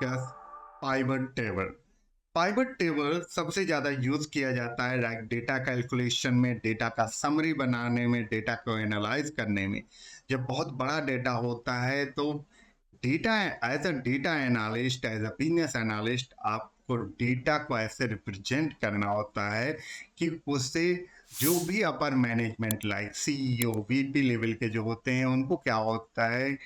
Discuss pivot table. Pivot table सबसे ज़्यादा use किया जाता है लाइक डेटा कैलकुलेशन में, डेटा का समरी बनाने में, डेटा को एनालाइज करने में। जब बहुत बड़ा डेटा होता है तो data as a data analyst, as a business analyst, आपको डेटा को ऐसे रिप्रेजेंट करना होता है कि उससे जो भी upper management like CEO, VP level के जो होते हैं, उनको क्या होता है,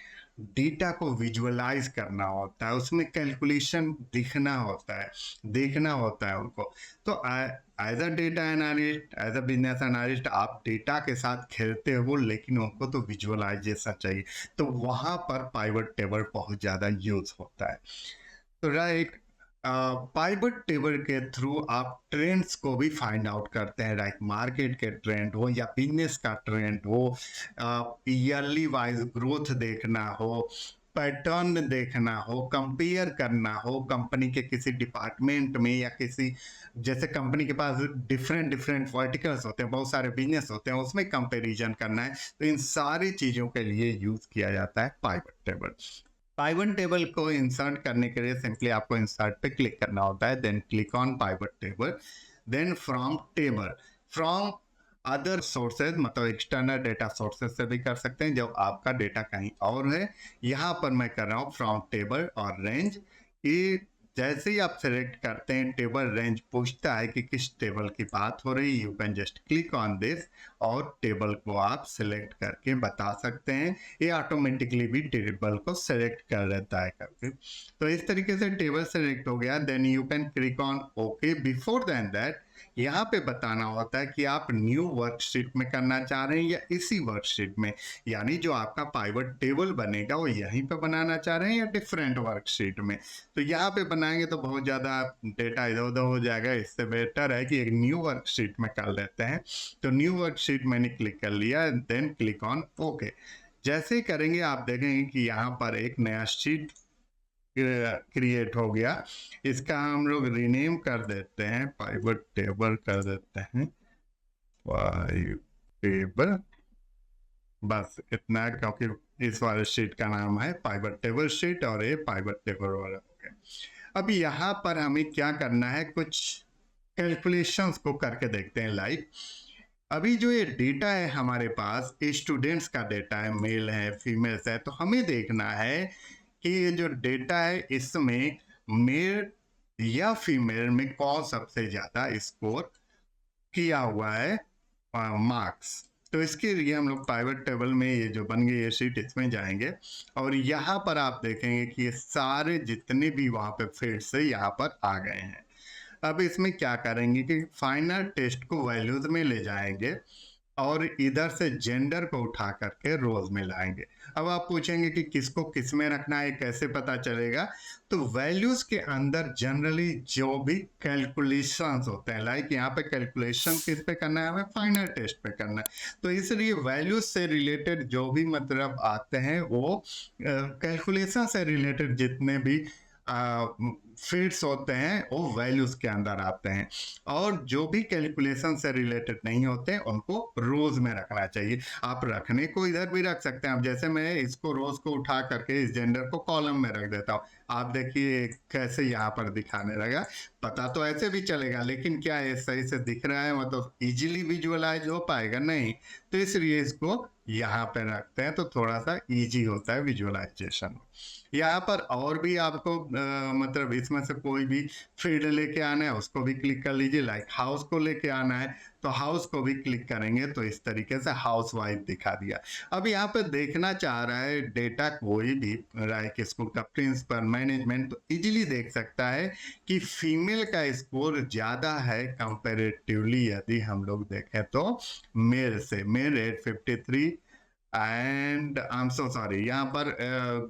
डेटा को विजुअलाइज करना होता है, उसमें कैलकुलेशन दिखना होता है, देखना होता है उनको। तो as a data analyst, as a business analyst, आप डेटा के साथ खेलते हो, लेकिन उनको तो विजुअलाइजेशन चाहिए। तो वहां पर पाइवट टेबल बहुत ज्यादा यूज होता है। तो राइट, पाइवट टेबल के थ्रू आप ट्रेंड्स को भी फाइंड आउट करते हैं, लाइक मार्केट के ट्रेंड हो या बिजनेस का ट्रेंड हो, ईयरली वाइज ग्रोथ देखना हो, पैटर्न देखना हो, कंपेयर करना हो कंपनी के किसी डिपार्टमेंट में या किसी, जैसे कंपनी के पास डिफरेंट डिफरेंट वर्टिकल्स होते हैं, बहुत सारे बिजनेस होते हैं, उसमें कंपैरिजन करना है। तो इन सारी चीजों के लिए यूज किया जाता है पाइवट टेबल। पाइवट टेबल को इंसर्ट करने के लिए सिंपली आपको इंसर्ट पे क्लिक करना होता है, then click on pivot table, then from table, from other sources, मतलब एक्सटर्नल डेटा सोर्सेज से भी कर सकते हैं जब आपका डेटा कहीं और है। यहाँ पर मैं कर रहा हूँ फ्रॉम टेबल और रेंज। ये जैसे ही आप सेलेक्ट करते हैं, टेबल रेंज पूछता है कि किस टेबल की बात हो रही है। You can just click on this और टेबल को आप सिलेक्ट करके बता सकते हैं। ये ऑटोमेटिकली भी टेबल को सेलेक्ट कर लेता है करके। तो इस तरीके से टेबल सेलेक्ट हो गया, then you can click on okay. Before then that यहाँ पे बताना होता है कि आप न्यू वर्कशीट में करना चाह रहे हैं या इसी वर्कशीट में, यानी जो आपका पाइवट टेबल बनेगा वो यहीं पे बनाना चाह रहे हैं या डिफरेंट वर्कशीट में। तो यहाँ पे बनाएंगे तो बहुत ज़्यादा डेटा इधर उधर हो जाएगा, इससे बेटर है कि एक न्यू वर्कशीट में कर लेते हैं। तो न्यू वर्कशीट मैंने क्लिक कर लिया, देन क्लिक ऑन ओके। जैसे ही करेंगे आप देखेंगे कि यहाँ पर एक नया शीट क्रिएट हो गया। इसका हम लोग रीनेम कर देते हैं, पाइवट टेबल कर देते हैं, पाइवट टेबल, बस इतना, क्योंकि इस वाले शीट का नाम है पाइवट टेबल शीट और ये पाइवट टेबल वाला हो गया। अब यहाँ पर हमें क्या करना है, कुछ कैलकुलेशंस को करके देखते हैं लाइव। अभी जो ये डेटा है हमारे पास, स्टूडेंट्स का डेटा है, मेल है, फीमेल्स है, तो हमें देखना है कि ये जो डेटा है इसमें मेल या फीमेल में कौन सबसे ज्यादा स्कोर किया हुआ है मार्क्स। तो इसके लिए हम लोग पाइवट टेबल में ये जो बन गई ये शीट, इसमें जाएंगे और यहाँ पर आप देखेंगे कि ये सारे जितने भी वहाँ पे फील्ड्स है यहाँ पर आ गए हैं। अब इसमें क्या करेंगे कि फाइनल टेस्ट को वैल्यूज में ले जाएंगे और इधर से जेंडर को उठा करके रोज में लाएंगे। अब आप पूछेंगे कि किसको किस में रखना है, कैसे पता चलेगा। तो वैल्यूज के अंदर जनरली जो भी कैलकुलेशंस होते हैं, लाइक यहाँ पे कैलकुलेशन किस पे करना है, हमें फाइनल टेस्ट पे करना है, तो इसलिए वैल्यूज से रिलेटेड जो भी मतलब आते हैं वो कैलकुलेशन से रिलेटेड जितने भी फील्ड्स होते हैं वो वैल्यूज के अंदर आते हैं, और जो भी कैलकुलेशन से रिलेटेड नहीं होते उनको रोज में रखना चाहिए। आप रखने को इधर भी रख सकते हैं। अब जैसे मैं इसको रोज को उठा करके इस जेंडर को कॉलम में रख देता हूँ, आप देखिए कैसे यहाँ पर दिखाने लगा। पता तो ऐसे भी चलेगा, लेकिन क्या ये सही से दिख रहा है, मतलब इजीली विजुअलाइज हो पाएगा नहीं, तो इसलिए इसको यहाँ पे रखते हैं तो थोड़ा सा इजी होता है विजुअलाइजेशन। यहाँ पर और भी आपको मतलब इसमें से कोई भी फील्ड लेके आना है उसको भी क्लिक कर लीजिए, लाइक हाउस को लेके आना है तो हाउस को भी क्लिक करेंगे तो इस तरीके से हाउस वाइफ दिखा दिया। अब यहाँ पे देखना चाह रहा है डेटा कोई भी, लाइक स्कूल का प्रिंसिपल, मैनेजमेंट, तो इजीली देख सकता है कि फीमेल का स्कोर ज्यादा है कंपेरेटिवली, यदि हम लोग देखें तो मेल से। Male 853 and I am so sorry, यहाँ पर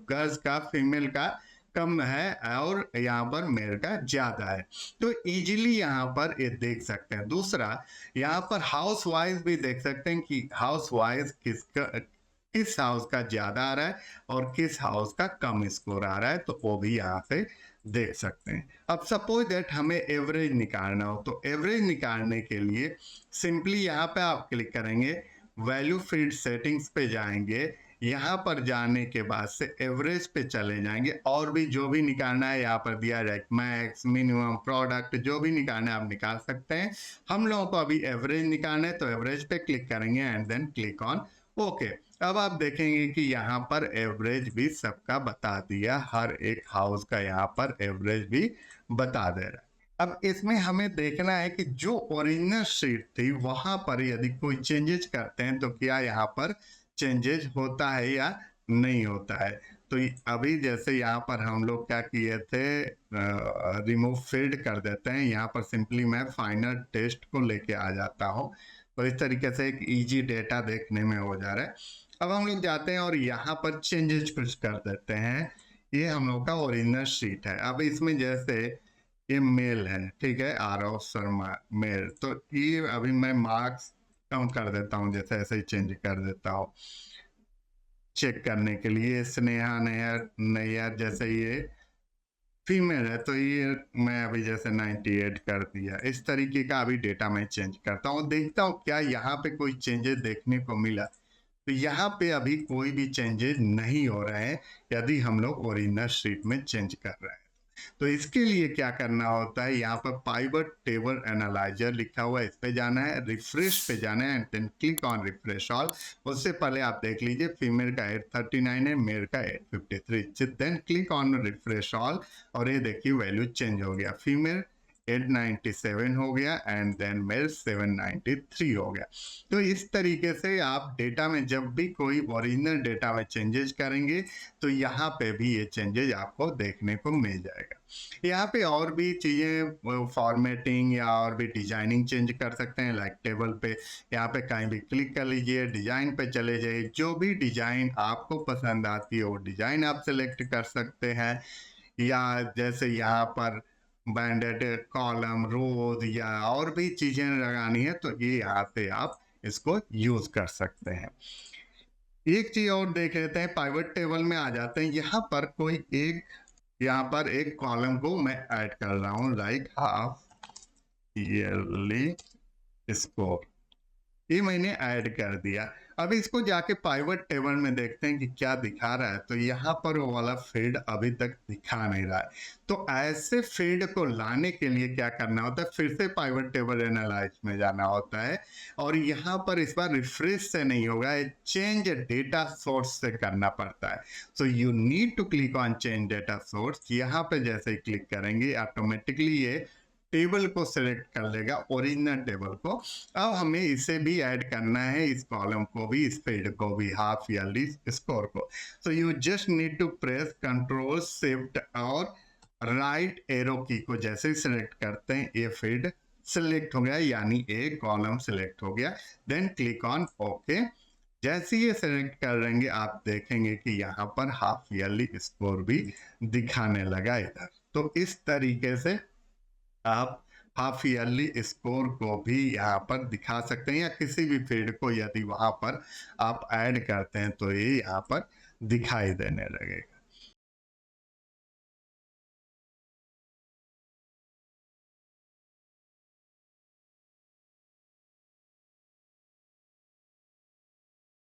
गर्ल्स का, फीमेल का कम है और यहाँ पर मेल का ज्यादा है। तो इजीली यहाँ पर ये देख सकते हैं। दूसरा, यहाँ पर हाउस वाइज भी देख सकते हैं कि हाउस वाइज किस हाउस का ज्यादा आ रहा है और किस हाउस का कम स्कोर आ रहा है, तो वो भी यहाँ से देख सकते हैं। अब सपोज दैट हमें एवरेज निकालना हो, तो एवरेज निकालने के लिए सिंपली यहाँ पे आप क्लिक करेंगे, वैल्यू फील्ड सेटिंग्स पे जाएंगे, यहाँ पर जाने के बाद से एवरेज पे चले जाएंगे और भी जो भी निकालना है यहाँ पर दिया जाए, मैक्स, मिनिमम, प्रोडक्ट, जो भी निकालना है आप निकाल सकते हैं। हम लोगों को अभी एवरेज निकालना है तो एवरेज पे क्लिक करेंगे and then click on okay. अब आप देखेंगे कि यहाँ पर एवरेज भी सबका बता दिया, हर एक हाउस का यहाँ पर एवरेज भी बता दे रहा है। अब इसमें हमें देखना है कि जो ओरिजिनल शीट थी वहां पर यदि कोई चेंजेस करते हैं तो क्या यहाँ पर चेंजेस होता है या नहीं होता है। तो अभी जैसे यहाँ पर हम लोग क्या किए थे, रिमूव फील्ड कर देते हैं। यहाँ पर सिंपली मैं फाइनल टेस्ट को लेके आ जाता हूँ, तो इस तरीके से एक इजी डेटा देखने में हो जा रहा है। अब हम लोग जाते हैं और यहाँ पर चेंजेस कुछ कर देते हैं। ये हम लोग का ओरिजिनल शीट है। अब इसमें जैसे ये मेल है, ठीक है, आरव शर्मा मेल, तो ये अभी मैं मार्क्स कम कर देता हूँ, जैसे ऐसे ही चेंज कर देता हूँ चेक करने के लिए। स्नेहा नैयर नैयर जैसे ये फीमेल है तो ये मैं अभी जैसे 98 कर दिया। इस तरीके का अभी डेटा मैं चेंज करता हूँ, देखता हूँ क्या यहाँ पे कोई चेंजेस देखने को मिला। तो यहाँ पे अभी कोई भी चेंजेस नहीं हो रहे हैं यदि हम लोग ओरिजिनल शीट में चेंज कर रहे हैं। तो इसके लिए क्या करना होता है, यहाँ पर पाइवट टेबल एनालाइजर लिखा हुआ है, इस पे जाना है, रिफ्रेश पे जाना है and then click on refresh all. उससे पहले आप देख लीजिए फीमेल का 839 है, मेल का 853। Then click on refresh all और ये देखिए वैल्यू चेंज हो गया, फीमेल 897 हो गया एंड देन मेल 793 हो गया। तो इस तरीके से आप डेटा में जब भी कोई ओरिजिनल डेटा में चेंजेस करेंगे तो यहाँ पे भी ये चेंजेस आपको देखने को मिल जाएगा। यहाँ पे और भी चीज़ें फॉर्मेटिंग या और भी डिजाइनिंग चेंज कर सकते हैं। लाइक टेबल पे यहाँ पे कहीं भी क्लिक कर लीजिए, डिजाइन पे चले जाइए, जो भी डिजाइन आपको पसंद आती है वो डिजाइन आप सेलेक्ट कर सकते हैं। या जैसे यहाँ पर बैंडेड कॉलम, रोज या और भी चीजें लगानी है तो ये यहाँ से आप इसको यूज कर सकते हैं। एक चीज और देख लेते हैं, पाइवट टेबल में आ जाते हैं। यहाँ पर कोई एक, यहाँ पर एक कॉलम को मैं ऐड कर रहा हूँ, लाइक हाफ ईयरली स्कोर, ये मैंने ऐड कर दिया। अब इसको जाके पाइवट टेबल में देखते हैं कि क्या दिखा रहा है। तो यहाँ पर वो वाला फील्ड अभी तक दिखा नहीं रहा है। तो ऐसे फील्ड को लाने के लिए क्या करना होता है, फिर से पाइवट टेबल एनालाइज में जाना होता है और यहाँ पर इस बार रिफ्रेश से नहीं होगा, चेंज डेटा सोर्स से करना पड़ता है। So you need to click on change data source. यहाँ पे जैसे ही क्लिक करेंगे ऑटोमेटिकली ये टेबल को सिलेक्ट कर लेगा, ओरिजिनल टेबल को। अब हमें इसे भी ऐड करना है, इस कॉलम को भी, इस फील्ड को भी, हाफ ईयरली स्कोर को। So you just need to press control shift और राइट एरो की को जैसे ही सिलेक्ट करते हैं ये फील्ड सिलेक्ट हो गया, यानी ए कॉलम सिलेक्ट हो गया। Then click on okay. जैसे ये सिलेक्ट कर लेंगे आप देखेंगे कि यहाँ पर हाफ ईयरली स्कोर भी दिखाने लगा इधर। तो इस तरीके से आप हाफ ईयरली स्कोर को भी यहाँ पर दिखा सकते हैं या किसी भी फील्ड को यदि वहां पर आप ऐड करते हैं तो ये यहाँ पर दिखाई देने लगेगा।